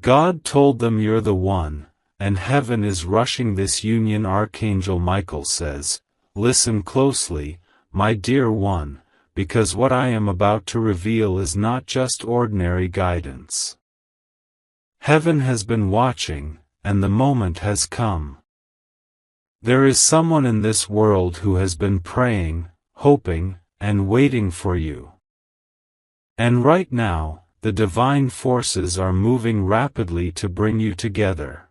God told them you're the one, and heaven is rushing this union. Archangel Michael says, "Listen closely, my dear one, because what I am about to reveal is not just ordinary guidance. Heaven has been watching, and the moment has come. There is someone in this world who has been praying, hoping, and waiting for you. And right now, the divine forces are moving rapidly to bring you together.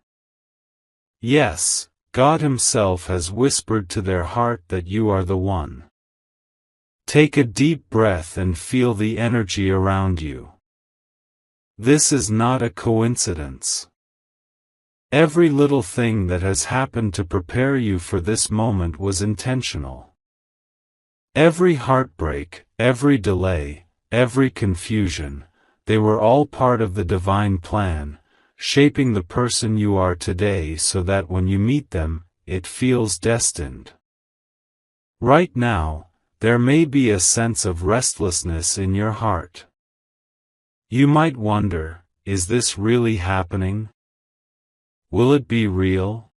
Yes, God Himself has whispered to their heart that you are the one. Take a deep breath and feel the energy around you. This is not a coincidence. Every little thing that has happened to prepare you for this moment was intentional. Every heartbreak, every delay, every confusion, they were all part of the divine plan, shaping the person you are today so that when you meet them, it feels destined. Right now, there may be a sense of restlessness in your heart. You might wonder, is this really happening? Will it be real?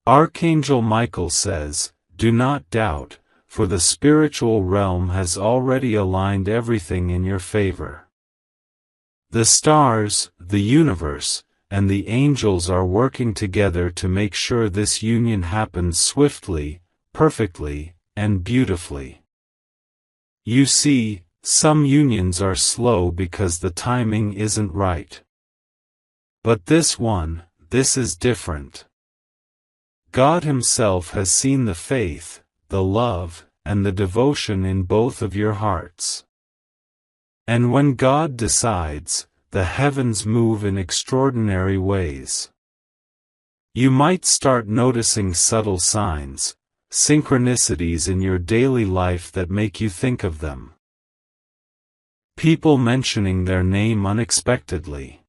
Archangel Michael says, do not doubt, for the spiritual realm has already aligned everything in your favor. The stars, the universe, and the angels are working together to make sure this union happens swiftly, perfectly, and beautifully. You see, some unions are slow because the timing isn't right. But this is different. God Himself has seen the faith, the love, and the devotion in both of your hearts. And when God decides, the heavens move in extraordinary ways. You might start noticing subtle signs, synchronicities in your daily life that make you think of them. People mentioning their name unexpectedly.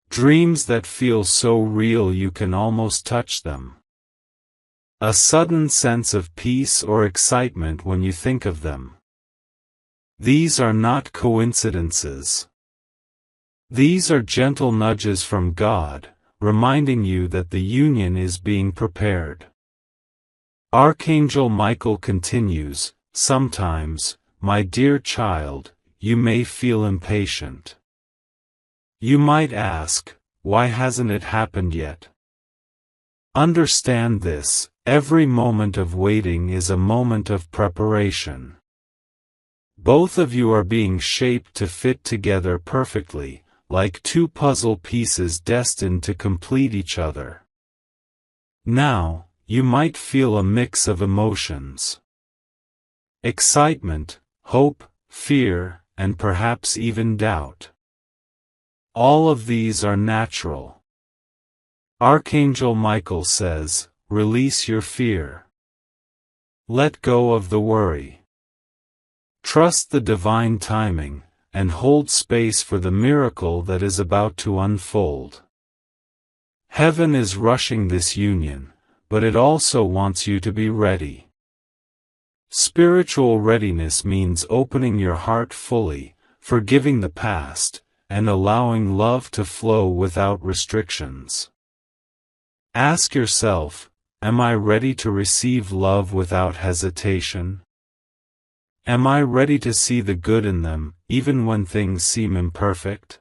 Dreams that feel so real you can almost touch them. A sudden sense of peace or excitement when you think of them. These are not coincidences. These are gentle nudges from God, reminding you that the union is being prepared. Archangel Michael continues, sometimes, my dear child, you may feel impatient. You might ask, why hasn't it happened yet? Understand this, every moment of waiting is a moment of preparation. Both of you are being shaped to fit together perfectly, like two puzzle pieces destined to complete each other. Now, you might feel a mix of emotions. Excitement, hope, fear, and perhaps even doubt. All of these are natural. Archangel Michael says, release your fear. Let go of the worry. Trust the divine timing, and hold space for the miracle that is about to unfold. Heaven is rushing this union, but it also wants you to be ready. Spiritual readiness means opening your heart fully, forgiving the past, and allowing love to flow without restrictions. Ask yourself, am I ready to receive love without hesitation? Am I ready to see the good in them, even when things seem imperfect?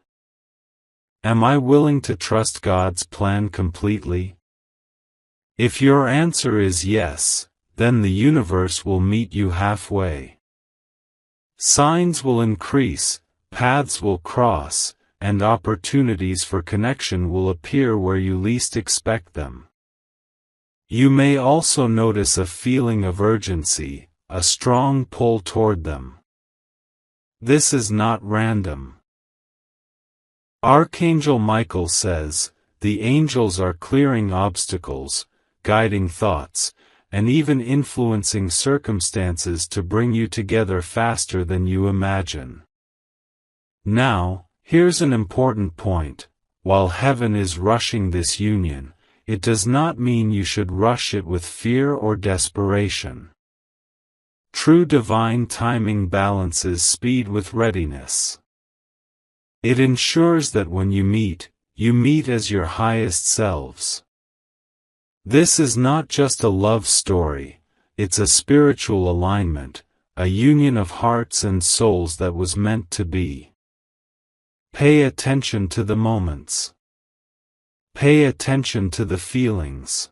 Am I willing to trust God's plan completely? If your answer is yes, then the universe will meet you halfway. Signs will increase, paths will cross, and opportunities for connection will appear where you least expect them. You may also notice a feeling of urgency, a strong pull toward them. This is not random. Archangel Michael says, the angels are clearing obstacles, guiding thoughts, and even influencing circumstances to bring you together faster than you imagine. Now, here's an important point. While heaven is rushing this union, it does not mean you should rush it with fear or desperation. True divine timing balances speed with readiness. It ensures that when you meet as your highest selves. This is not just a love story, it's a spiritual alignment, a union of hearts and souls that was meant to be. Pay attention to the moments. Pay attention to the feelings.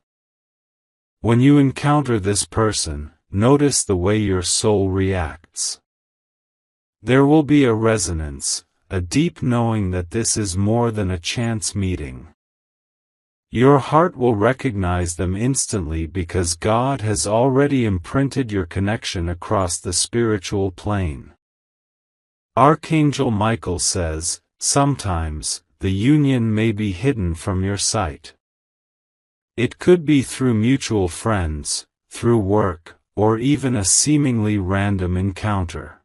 When you encounter this person, notice the way your soul reacts. There will be a resonance, a deep knowing that this is more than a chance meeting. Your heart will recognize them instantly because God has already imprinted your connection across the spiritual plane. Archangel Michael says, sometimes, the union may be hidden from your sight. It could be through mutual friends, through work, or even a seemingly random encounter.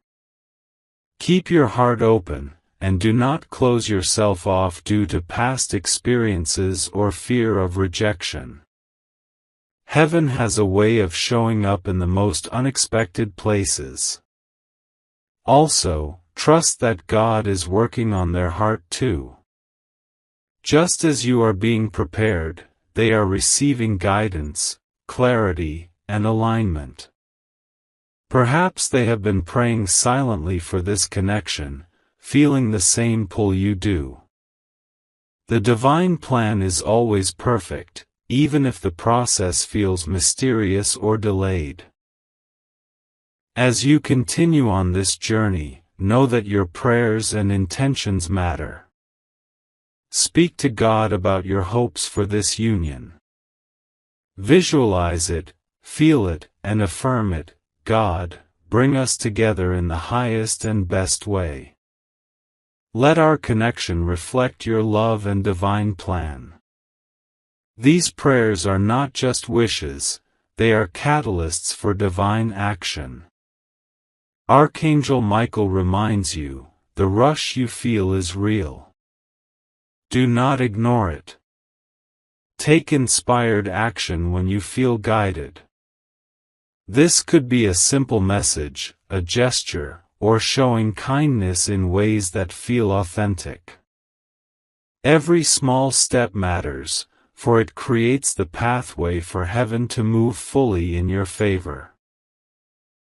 Keep your heart open, and do not close yourself off due to past experiences or fear of rejection. Heaven has a way of showing up in the most unexpected places. Also, trust that God is working on their heart too. Just as you are being prepared, they are receiving guidance, clarity, and alignment. Perhaps they have been praying silently for this connection, feeling the same pull you do. The divine plan is always perfect, even if the process feels mysterious or delayed. As you continue on this journey, know that your prayers and intentions matter. Speak to God about your hopes for this union. Visualize it, feel it, and affirm it. God, bring us together in the highest and best way. Let our connection reflect your love and divine plan. These prayers are not just wishes, they are catalysts for divine action. Archangel Michael reminds you, the rush you feel is real. Do not ignore it. Take inspired action when you feel guided. This could be a simple message, a gesture, or showing kindness in ways that feel authentic. Every small step matters, for it creates the pathway for heaven to move fully in your favor.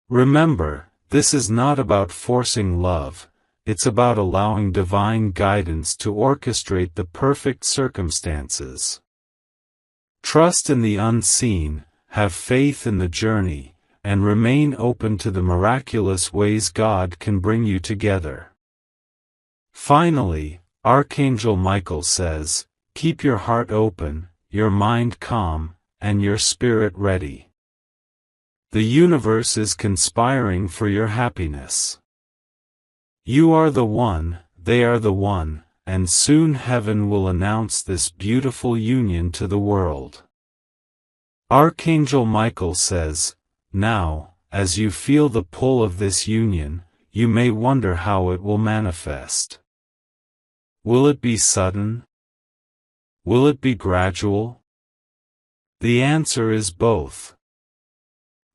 Remember, this is not about forcing love, it's about allowing divine guidance to orchestrate the perfect circumstances. Trust in the unseen, have faith in the journey, and remain open to the miraculous ways God can bring you together. Finally, Archangel Michael says, keep your heart open, your mind calm, and your spirit ready. The universe is conspiring for your happiness. You are the one, they are the one, and soon heaven will announce this beautiful union to the world. Archangel Michael says, now, as you feel the pull of this union, you may wonder how it will manifest. Will it be sudden? Will it be gradual? The answer is both.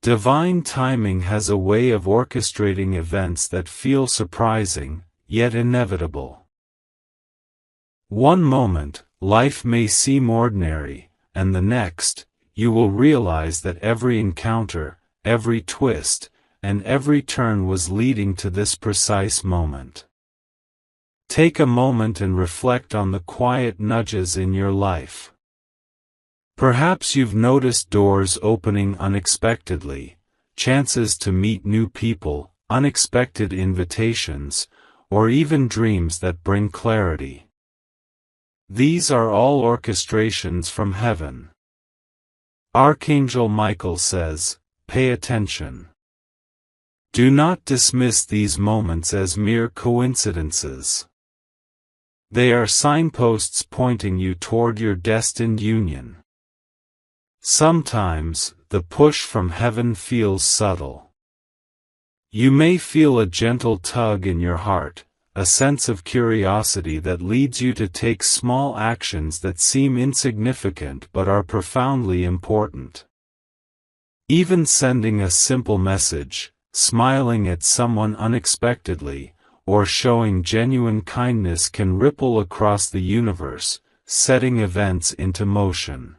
Divine timing has a way of orchestrating events that feel surprising, yet inevitable. One moment, life may seem ordinary, and the next, you will realize that every encounter, every twist, and every turn was leading to this precise moment. Take a moment and reflect on the quiet nudges in your life. Perhaps you've noticed doors opening unexpectedly, chances to meet new people, unexpected invitations, or even dreams that bring clarity. These are all orchestrations from heaven. Archangel Michael says, pay attention. Do not dismiss these moments as mere coincidences. They are signposts pointing you toward your destined union. Sometimes, the push from heaven feels subtle. You may feel a gentle tug in your heart, a sense of curiosity that leads you to take small actions that seem insignificant but are profoundly important. Even sending a simple message, smiling at someone unexpectedly, or showing genuine kindness can ripple across the universe, setting events into motion.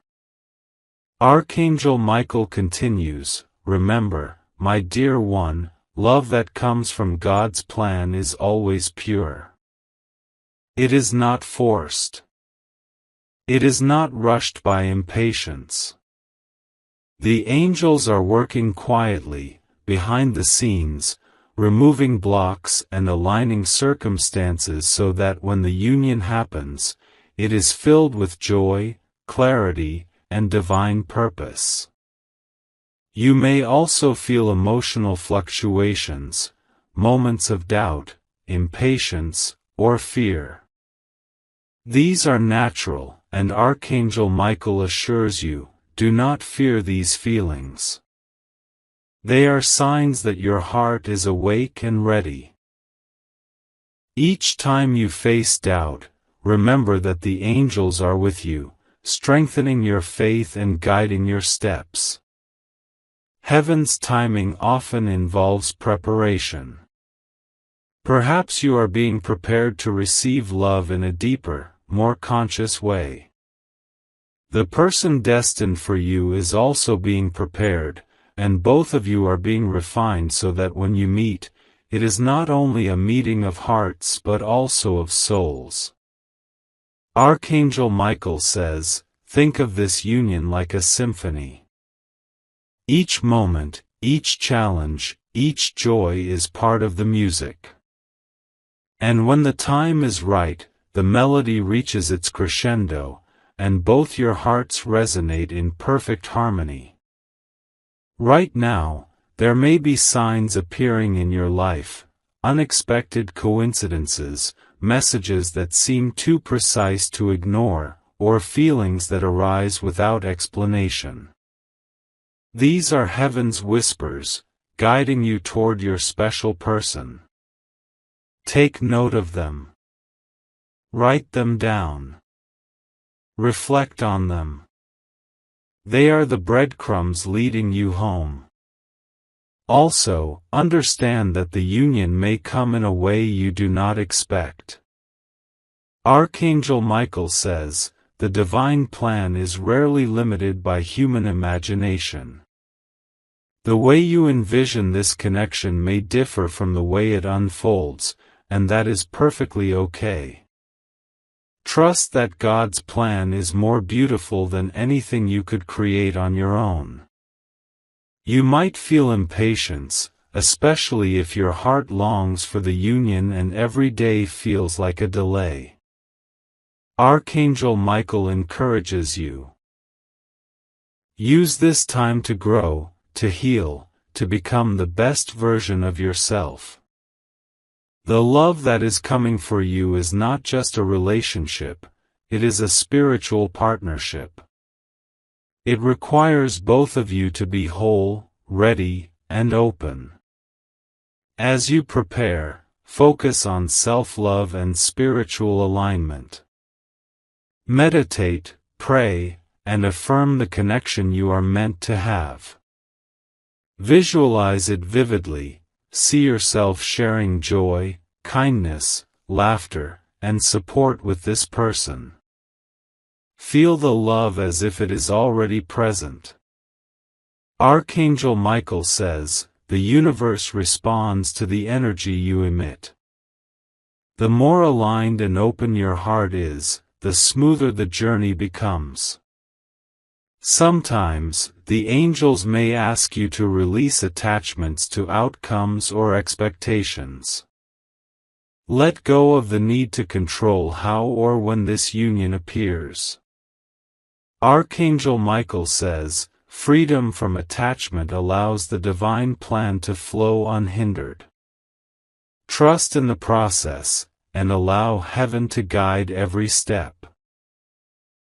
Archangel Michael continues, "Remember, my dear one, love that comes from God's plan is always pure. It is not forced. It is not rushed by impatience. The angels are working quietly, behind the scenes, removing blocks and aligning circumstances so that when the union happens, it is filled with joy, clarity, and divine purpose." You may also feel emotional fluctuations, moments of doubt, impatience, or fear. These are natural, and Archangel Michael assures you, do not fear these feelings. They are signs that your heart is awake and ready. Each time you face doubt, remember that the angels are with you, strengthening your faith and guiding your steps. Heaven's timing often involves preparation. Perhaps you are being prepared to receive love in a deeper, more conscious way. The person destined for you is also being prepared, and both of you are being refined so that when you meet, it is not only a meeting of hearts but also of souls. Archangel Michael says, think of this union like a symphony. Each moment, each challenge, each joy is part of the music. And when the time is right, the melody reaches its crescendo, and both your hearts resonate in perfect harmony. Right now, there may be signs appearing in your life, unexpected coincidences, messages that seem too precise to ignore, or feelings that arise without explanation. These are heaven's whispers, guiding you toward your special person. Take note of them. Write them down. Reflect on them. They are the breadcrumbs leading you home. Also, understand that the union may come in a way you do not expect. Archangel Michael says, the divine plan is rarely limited by human imagination. The way you envision this connection may differ from the way it unfolds, and that is perfectly okay. Trust that God's plan is more beautiful than anything you could create on your own. You might feel impatience, especially if your heart longs for the union and every day feels like a delay. Archangel Michael encourages you. Use this time to grow, to heal, to become the best version of yourself. The love that is coming for you is not just a relationship, it is a spiritual partnership. It requires both of you to be whole, ready, and open. As you prepare, focus on self-love and spiritual alignment. Meditate, pray, and affirm the connection you are meant to have. Visualize it vividly. See yourself sharing joy, kindness, laughter, and support with this person. Feel the love as if it is already present. Archangel Michael says, the universe responds to the energy you emit. The more aligned and open your heart is, the smoother the journey becomes. Sometimes, the angels may ask you to release attachments to outcomes or expectations. Let go of the need to control how or when this union appears. Archangel Michael says, freedom from attachment allows the divine plan to flow unhindered. Trust in the process, and allow heaven to guide every step.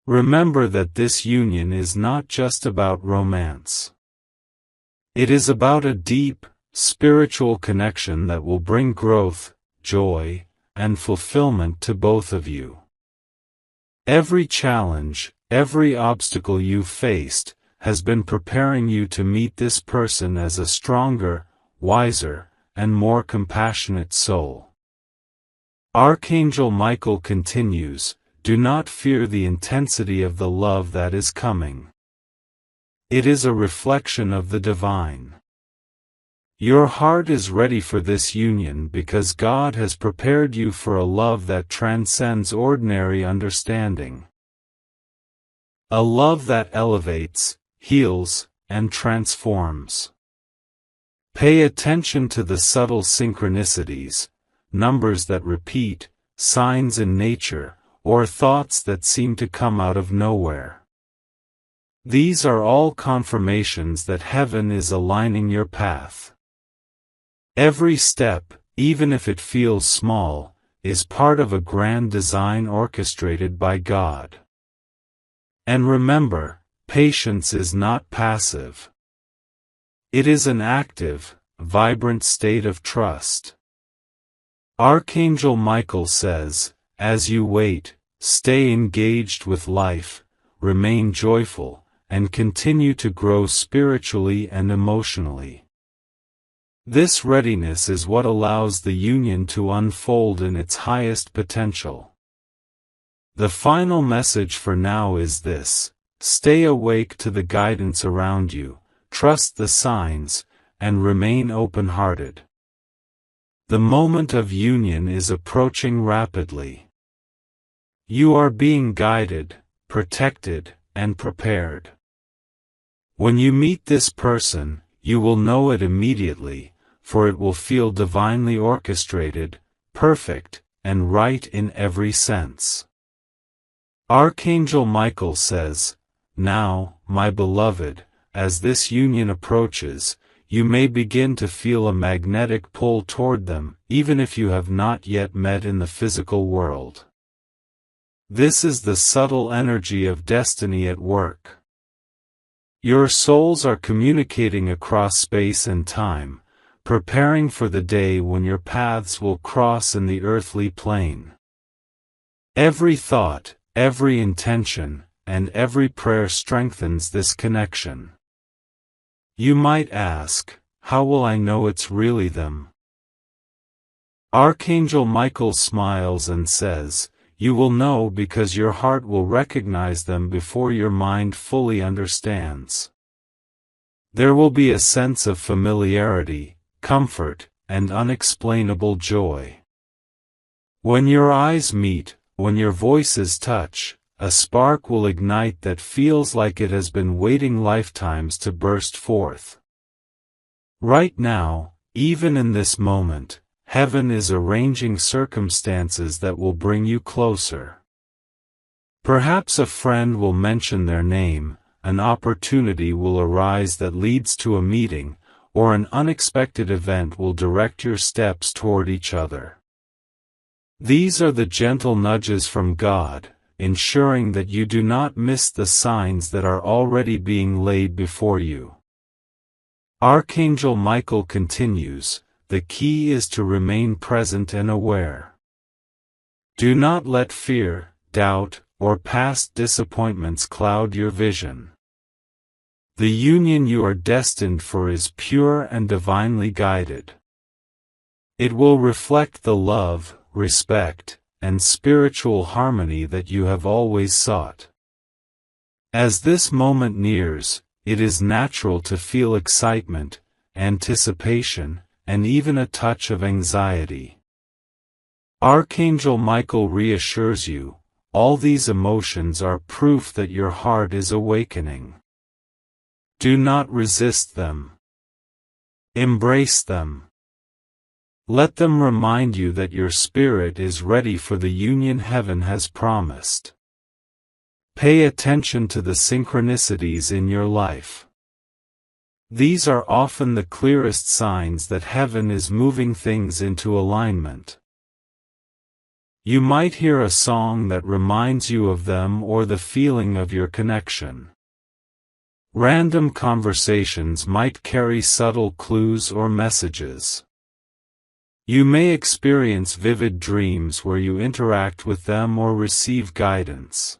Remember that this union is not just about romance. It is about a deep, spiritual connection that will bring growth, joy, and fulfillment to both of you. Every challenge, every obstacle you've faced, has been preparing you to meet this person as a stronger, wiser, and more compassionate soul. Archangel Michael continues, "Do not fear the intensity of the love that is coming. It is a reflection of the divine. Your heart is ready for this union because God has prepared you for a love that transcends ordinary understanding. A love that elevates, heals, and transforms." Pay attention to the subtle synchronicities, numbers that repeat, signs in nature, or thoughts that seem to come out of nowhere. These are all confirmations that heaven is aligning your path. Every step, even if it feels small, is part of a grand design orchestrated by God. And remember, patience is not passive. It is an active, vibrant state of trust. Archangel Michael says, "As you wait, stay engaged with life, remain joyful, and continue to grow spiritually and emotionally." This readiness is what allows the union to unfold in its highest potential. The final message for now is this: stay awake to the guidance around you, trust the signs, and remain open-hearted. The moment of union is approaching rapidly. You are being guided, protected, and prepared. When you meet this person, you will know it immediately, for it will feel divinely orchestrated, perfect, and right in every sense. Archangel Michael says, "Now, my beloved, as this union approaches, you may begin to feel a magnetic pull toward them, even if you have not yet met in the physical world. This is the subtle energy of destiny at work. Your souls are communicating across space and time, preparing for the day when your paths will cross in the earthly plane. Every thought, every intention, and every prayer strengthens this connection." You might ask, how will I know it's really them? Archangel Michael smiles and says, you will know because your heart will recognize them before your mind fully understands. There will be a sense of familiarity, comfort, and unexplainable joy. When your eyes meet, when your voices touch, a spark will ignite that feels like it has been waiting lifetimes to burst forth. Right now, even in this moment, heaven is arranging circumstances that will bring you closer. Perhaps a friend will mention their name, an opportunity will arise that leads to a meeting, or an unexpected event will direct your steps toward each other. These are the gentle nudges from God, ensuring that you do not miss the signs that are already being laid before you. Archangel Michael continues, the key is to remain present and aware. Do not let fear, doubt, or past disappointments cloud your vision. The union you are destined for is pure and divinely guided. It will reflect the love, respect, and spiritual harmony that you have always sought. As this moment nears, it is natural to feel excitement, anticipation, and even a touch of anxiety. Archangel Michael reassures you, all these emotions are proof that your heart is awakening. Do not resist them. Embrace them. Let them remind you that your spirit is ready for the union heaven has promised. Pay attention to the synchronicities in your life. These are often the clearest signs that heaven is moving things into alignment. You might hear a song that reminds you of them or the feeling of your connection. Random conversations might carry subtle clues or messages. You may experience vivid dreams where you interact with them or receive guidance.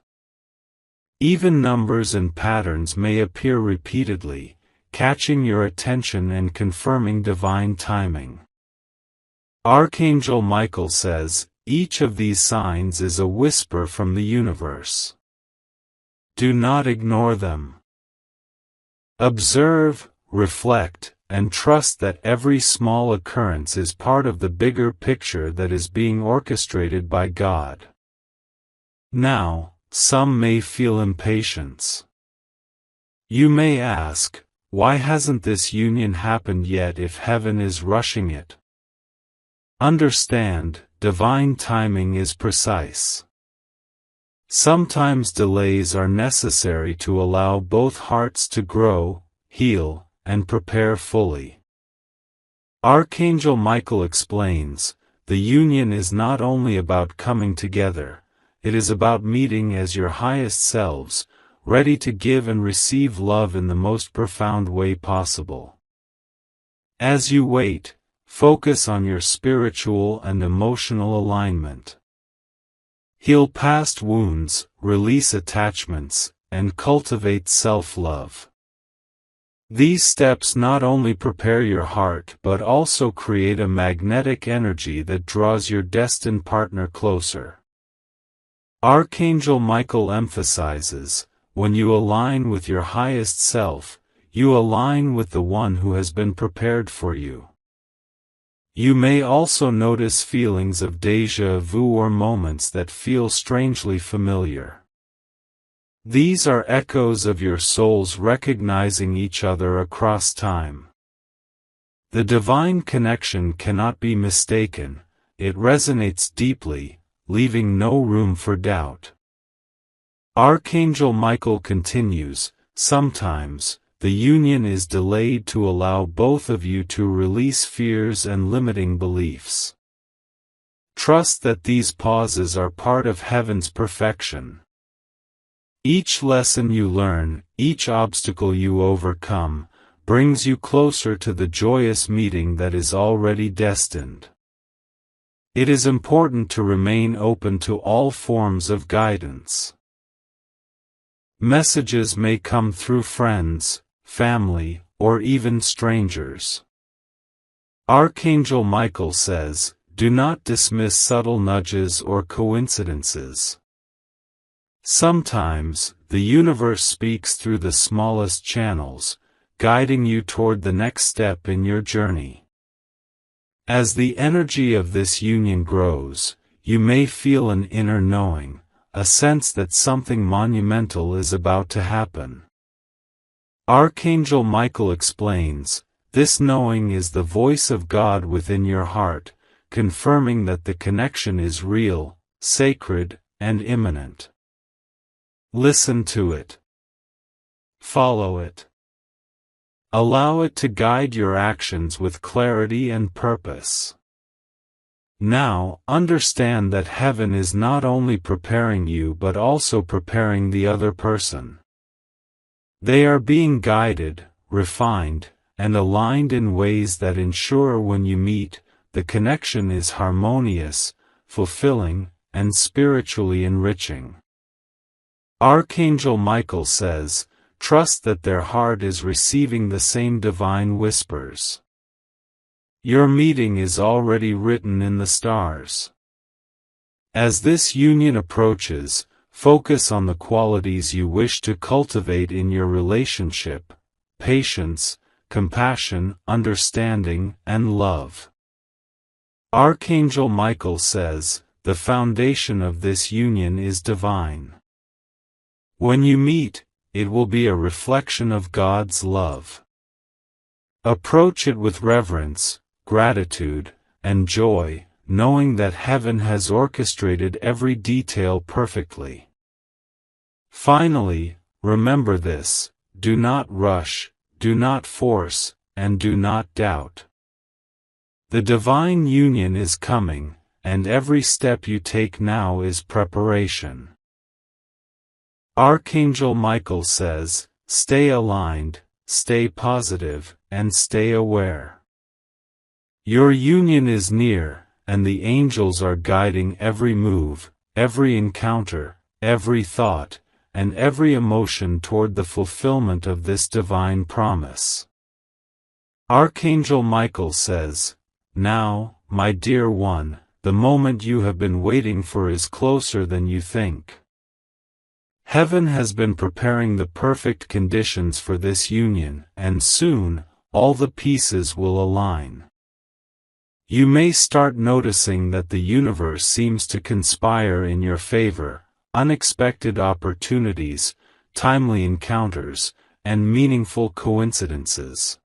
Even numbers and patterns may appear repeatedly, catching your attention and confirming divine timing. Archangel Michael says, each of these signs is a whisper from the universe. Do not ignore them. Observe, reflect, and trust that every small occurrence is part of the bigger picture that is being orchestrated by God. Now, some may feel impatience. You may ask, why hasn't this union happened yet if heaven is rushing it? Understand, divine timing is precise. Sometimes delays are necessary to allow both hearts to grow, heal, and prepare fully. Archangel Michael explains, the union is not only about coming together, it is about meeting as your highest selves, ready to give and receive love in the most profound way possible. As you wait, focus on your spiritual and emotional alignment. Heal past wounds, release attachments, and cultivate self-love. These steps not only prepare your heart but also create a magnetic energy that draws your destined partner closer. Archangel Michael emphasizes, when you align with your highest self, you align with the one who has been prepared for you. You may also notice feelings of déjà vu or moments that feel strangely familiar. These are echoes of your souls recognizing each other across time. The divine connection cannot be mistaken, it resonates deeply, leaving no room for doubt. Archangel Michael continues, sometimes, the union is delayed to allow both of you to release fears and limiting beliefs. Trust that these pauses are part of heaven's perfection. Each lesson you learn, each obstacle you overcome, brings you closer to the joyous meeting that is already destined. It is important to remain open to all forms of guidance. Messages may come through friends, family, or even strangers. Archangel Michael says, do not dismiss subtle nudges or coincidences. Sometimes, the universe speaks through the smallest channels, guiding you toward the next step in your journey. As the energy of this union grows, you may feel an inner knowing, a sense that something monumental is about to happen. Archangel Michael explains, this knowing is the voice of God within your heart, confirming that the connection is real, sacred, and imminent. Listen to it. Follow it. Allow it to guide your actions with clarity and purpose. Now, understand that heaven is not only preparing you but also preparing the other person. They are being guided, refined, and aligned in ways that ensure when you meet, the connection is harmonious, fulfilling, and spiritually enriching. Archangel Michael says, trust that their heart is receiving the same divine whispers. Your meeting is already written in the stars. As this union approaches, focus on the qualities you wish to cultivate in your relationship: patience, compassion, understanding, and love. Archangel Michael says, the foundation of this union is divine. When you meet, it will be a reflection of God's love. Approach it with reverence, gratitude, and joy, knowing that heaven has orchestrated every detail perfectly. Finally, remember this: do not rush, do not force, and do not doubt. The divine union is coming, and every step you take now is preparation. Archangel Michael says, stay aligned, stay positive, and stay aware. Your union is near, and the angels are guiding every move, every encounter, every thought, and every emotion toward the fulfillment of this divine promise. Archangel Michael says, now, my dear one, the moment you have been waiting for is closer than you think. Heaven has been preparing the perfect conditions for this union, and soon, all the pieces will align. You may start noticing that the universe seems to conspire in your favor, unexpected opportunities, timely encounters, and meaningful coincidences.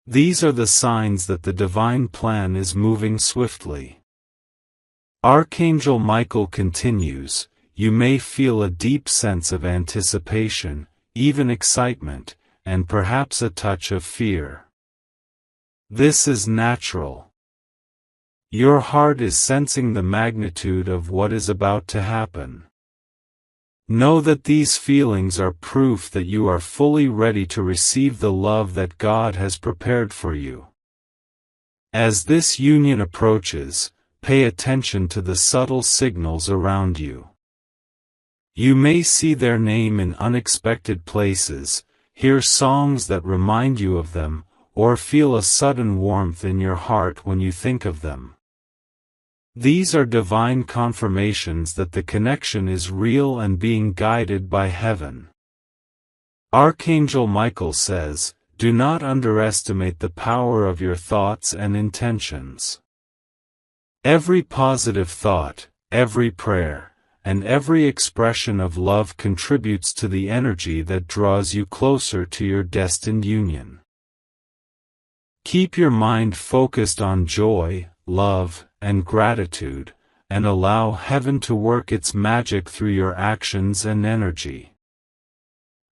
These are the signs that the divine plan is moving swiftly. Archangel Michael continues, you may feel a deep sense of anticipation, even excitement, and perhaps a touch of fear. This is natural. Your heart is sensing the magnitude of what is about to happen. Know that these feelings are proof that you are fully ready to receive the love that God has prepared for you. As this union approaches, pay attention to the subtle signals around you. You may see their name in unexpected places, hear songs that remind you of them, or feel a sudden warmth in your heart when you think of them. These are divine confirmations that the connection is real and being guided by heaven. Archangel Michael says, do not underestimate the power of your thoughts and intentions. Every positive thought, every prayer, and every expression of love contributes to the energy that draws you closer to your destined union. Keep your mind focused on joy, love, and gratitude, and allow heaven to work its magic through your actions and energy.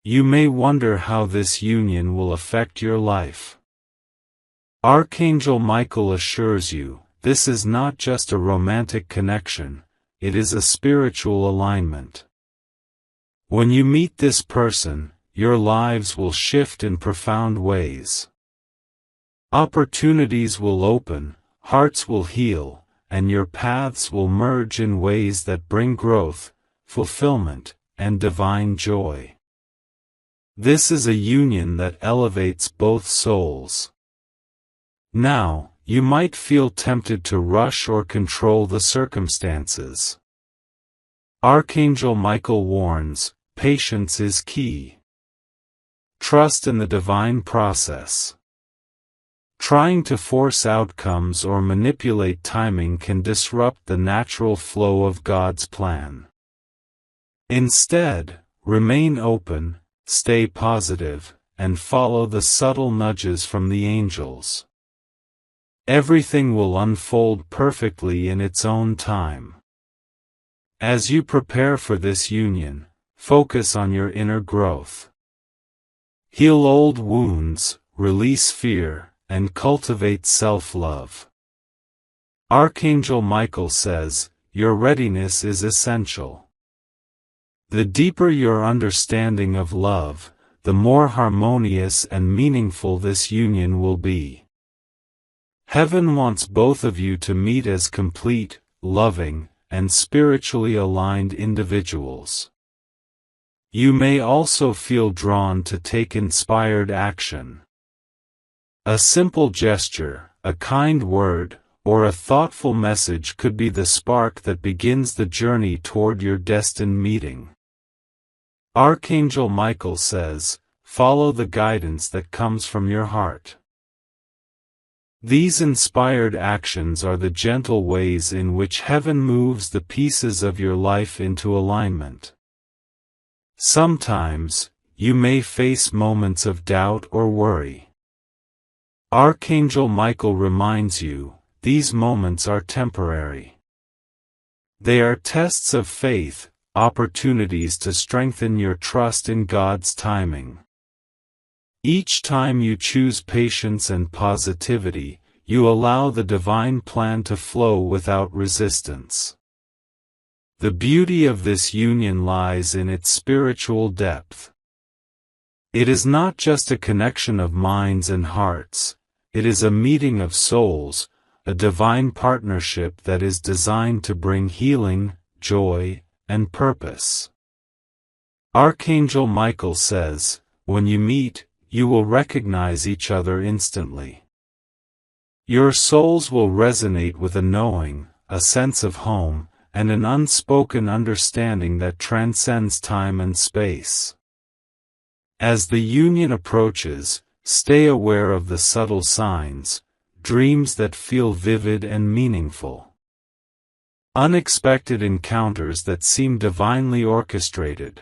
You may wonder how this union will affect your life. Archangel Michael assures you, this is not just a romantic connection, it is a spiritual alignment. When you meet this person, your lives will shift in profound ways. Opportunities will open, hearts will heal, and your paths will merge in ways that bring growth, fulfillment, and divine joy. This is a union that elevates both souls. Now, you might feel tempted to rush or control the circumstances. Archangel Michael warns, patience is key. Trust in the divine process. Trying to force outcomes or manipulate timing can disrupt the natural flow of God's plan. Instead, remain open, stay positive, and follow the subtle nudges from the angels. Everything will unfold perfectly in its own time. As you prepare for this union, focus on your inner growth. Heal old wounds, release fear, and cultivate self-love. Archangel Michael says, your readiness is essential. The deeper your understanding of love, the more harmonious and meaningful this union will be. Heaven wants both of you to meet as complete, loving, and spiritually aligned individuals. You may also feel drawn to take inspired action. A simple gesture, a kind word, or a thoughtful message could be the spark that begins the journey toward your destined meeting. Archangel Michael says, follow the guidance that comes from your heart. These inspired actions are the gentle ways in which heaven moves the pieces of your life into alignment. Sometimes, you may face moments of doubt or worry. Archangel Michael reminds you, these moments are temporary. They are tests of faith, opportunities to strengthen your trust in God's timing. Each time you choose patience and positivity, you allow the divine plan to flow without resistance. The beauty of this union lies in its spiritual depth. It is not just a connection of minds and hearts, it is a meeting of souls, a divine partnership that is designed to bring healing, joy, and purpose. Archangel Michael says, when you meet, you will recognize each other instantly. Your souls will resonate with a knowing, a sense of home, and an unspoken understanding that transcends time and space. As the union approaches, stay aware of the subtle signs, dreams that feel vivid and meaningful. Unexpected encounters that seem divinely orchestrated.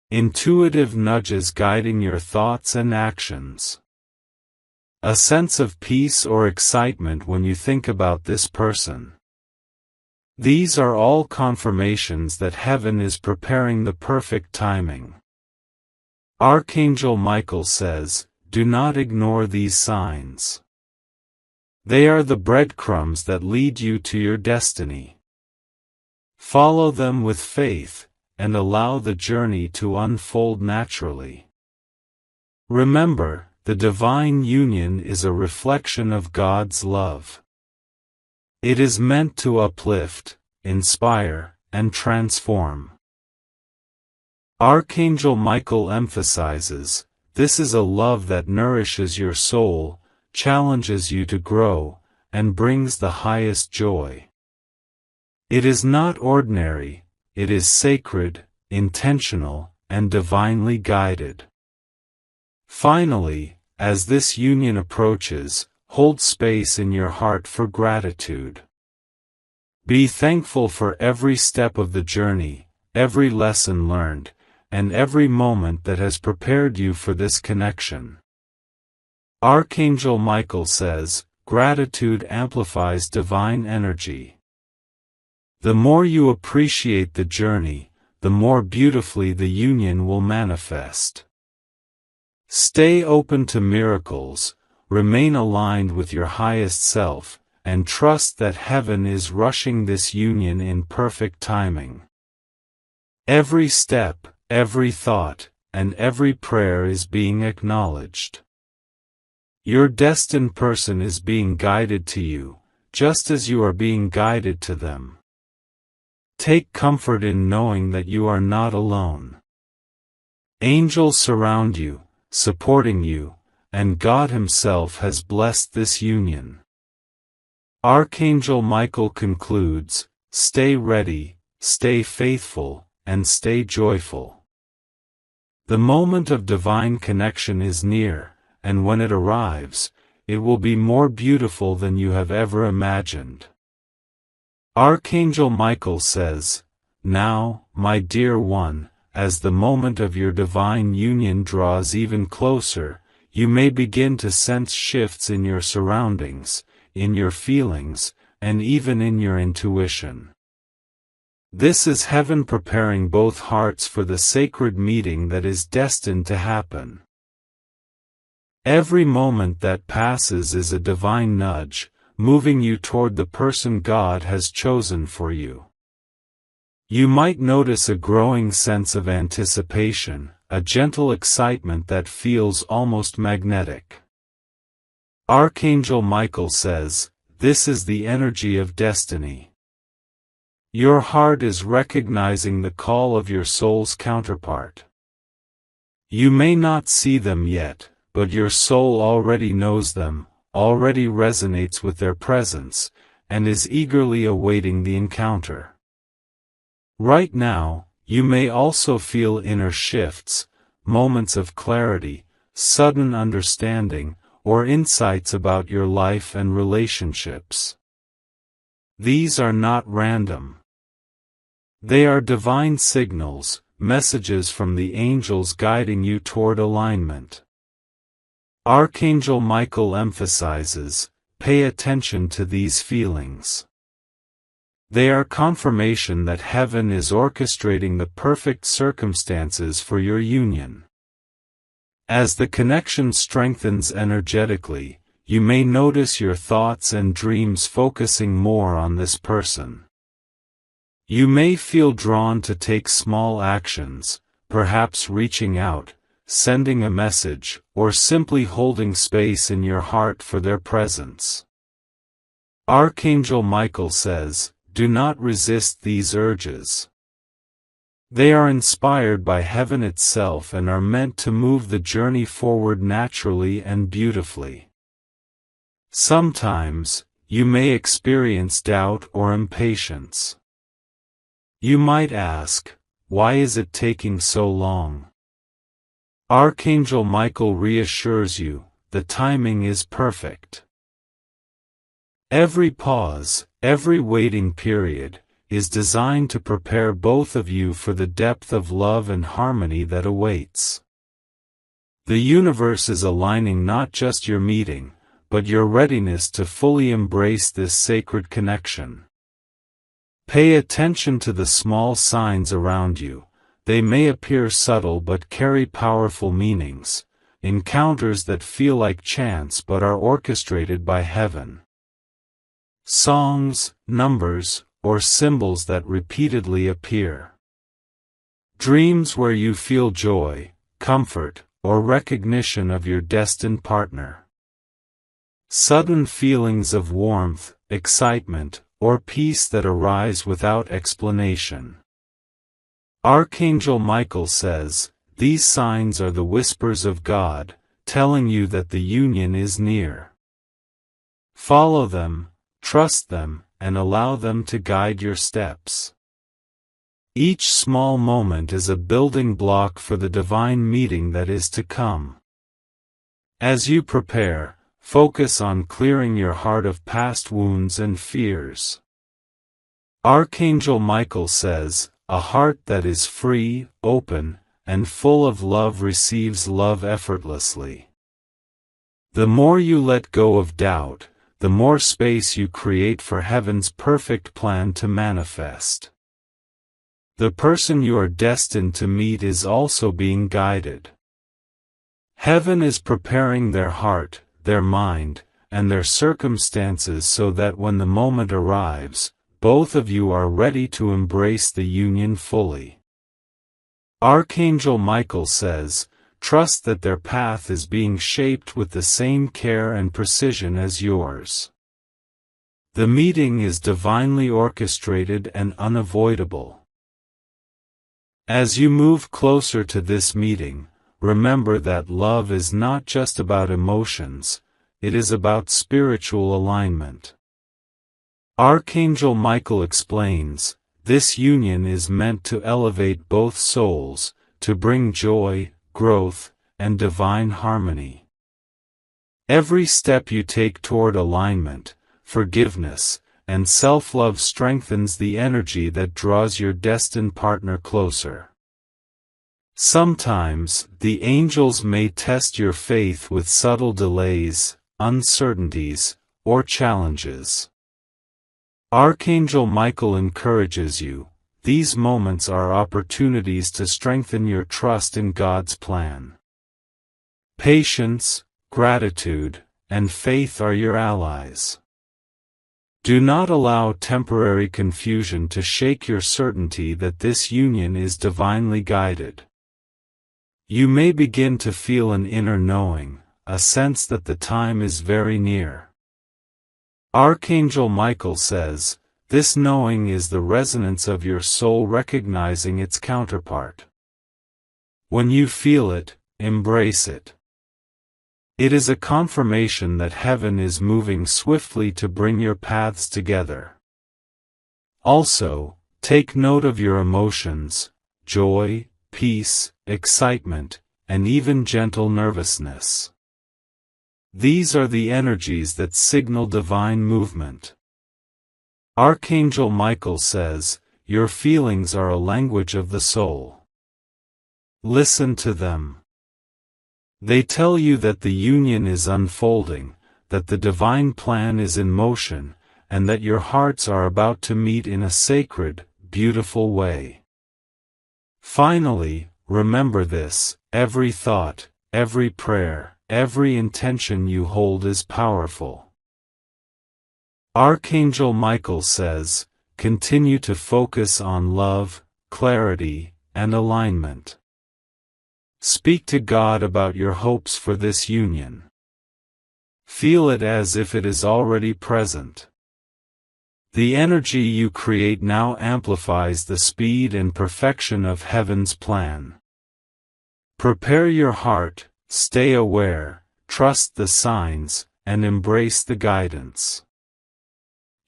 Intuitive nudges guiding your thoughts and actions. A sense of peace or excitement when you think about this person. These are all confirmations that heaven is preparing the perfect timing. Archangel Michael says, do not ignore these signs. They are the breadcrumbs that lead you to your destiny. Follow them with faith, and allow the journey to unfold naturally. Remember, the divine union is a reflection of God's love. It is meant to uplift, inspire, and transform. Archangel Michael emphasizes, this is a love that nourishes your soul, challenges you to grow, and brings the highest joy. It is not ordinary, it is sacred, intentional, and divinely guided. Finally, as this union approaches, hold space in your heart for gratitude. Be thankful for every step of the journey, every lesson learned, and every moment that has prepared you for this connection. Archangel Michael says, gratitude amplifies divine energy. The more you appreciate the journey, the more beautifully the union will manifest. Stay open to miracles, remain aligned with your highest self, and trust that heaven is rushing this union in perfect timing. Every step, every thought, and every prayer is being acknowledged. Your destined person is being guided to you, just as you are being guided to them. Take comfort in knowing that you are not alone. Angels surround you, supporting you, and God Himself has blessed this union. Archangel Michael concludes, stay ready, stay faithful, and stay joyful. The moment of divine connection is near, and when it arrives, it will be more beautiful than you have ever imagined. Archangel Michael says, now, my dear one, as the moment of your divine union draws even closer, you may begin to sense shifts in your surroundings, in your feelings, and even in your intuition. This is heaven preparing both hearts for the sacred meeting that is destined to happen. Every moment that passes is a divine nudge, moving you toward the person God has chosen for you. You might notice a growing sense of anticipation, a gentle excitement that feels almost magnetic. Archangel Michael says, this is the energy of destiny. Your heart is recognizing the call of your soul's counterpart. You may not see them yet, but your soul already knows them, already resonates with their presence, and is eagerly awaiting the encounter. Right now, you may also feel inner shifts, moments of clarity, sudden understanding, or insights about your life and relationships. These are not random. They are divine signals, messages from the angels guiding you toward alignment. Archangel Michael emphasizes, pay attention to these feelings. They are confirmation that heaven is orchestrating the perfect circumstances for your union. As the connection strengthens energetically, you may notice your thoughts and dreams focusing more on this person. You may feel drawn to take small actions, perhaps reaching out, sending a message, or simply holding space in your heart for their presence. Archangel Michael says, do not resist these urges. They are inspired by heaven itself and are meant to move the journey forward naturally and beautifully. Sometimes, you may experience doubt or impatience. You might ask, why is it taking so long? Archangel Michael reassures you, the timing is perfect. Every pause, every waiting period, is designed to prepare both of you for the depth of love and harmony that awaits. The universe is aligning not just your meeting, but your readiness to fully embrace this sacred connection. Pay attention to the small signs around you. They may appear subtle but carry powerful meanings, encounters that feel like chance but are orchestrated by heaven. Songs, numbers, or symbols that repeatedly appear. Dreams where you feel joy, comfort, or recognition of your destined partner. Sudden feelings of warmth, excitement, or peace that arise without explanation. Archangel Michael says, these signs are the whispers of God, telling you that the union is near. Follow them, trust them, and allow them to guide your steps. Each small moment is a building block for the divine meeting that is to come. As you prepare, focus on clearing your heart of past wounds and fears. Archangel Michael says, a heart that is free, open, and full of love receives love effortlessly. The more you let go of doubt, the more space you create for heaven's perfect plan to manifest. The person you are destined to meet is also being guided. Heaven is preparing their heart, their mind, and their circumstances so that when the moment arrives, both of you are ready to embrace the union fully. Archangel Michael says, trust that their path is being shaped with the same care and precision as yours. The meeting is divinely orchestrated and unavoidable. As you move closer to this meeting, remember that love is not just about emotions, it is about spiritual alignment. Archangel Michael explains, this union is meant to elevate both souls, to bring joy, growth, and divine harmony. Every step you take toward alignment, forgiveness, and self-love strengthens the energy that draws your destined partner closer. Sometimes, the angels may test your faith with subtle delays, uncertainties, or challenges. Archangel Michael encourages you, these moments are opportunities to strengthen your trust in God's plan. Patience, gratitude, and faith are your allies. Do not allow temporary confusion to shake your certainty that this union is divinely guided. You may begin to feel an inner knowing, a sense that the time is very near. Archangel Michael says, this knowing is the resonance of your soul recognizing its counterpart. When you feel it, embrace it. It is a confirmation that heaven is moving swiftly to bring your paths together. Also, take note of your emotions, joy, peace, excitement, and even gentle nervousness. These are the energies that signal divine movement. Archangel Michael says, your feelings are a language of the soul. Listen to them. They tell you that the union is unfolding, that the divine plan is in motion, and that your hearts are about to meet in a sacred, beautiful way. Finally, remember this, every thought, every prayer, every intention you hold is powerful. Archangel Michael says, continue to focus on love, clarity, and alignment. Speak to God about your hopes for this union. Feel it as if it is already present. The energy you create now amplifies the speed and perfection of heaven's plan. Prepare your heart, stay aware, trust the signs, and embrace the guidance.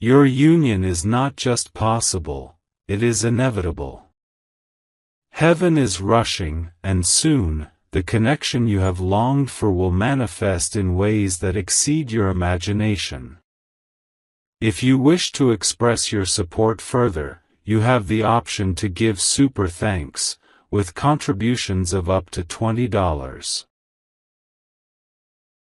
Your union is not just possible, it is inevitable. Heaven is rushing, and soon, the connection you have longed for will manifest in ways that exceed your imagination. If you wish to express your support further, you have the option to give super thanks, with contributions of up to $20.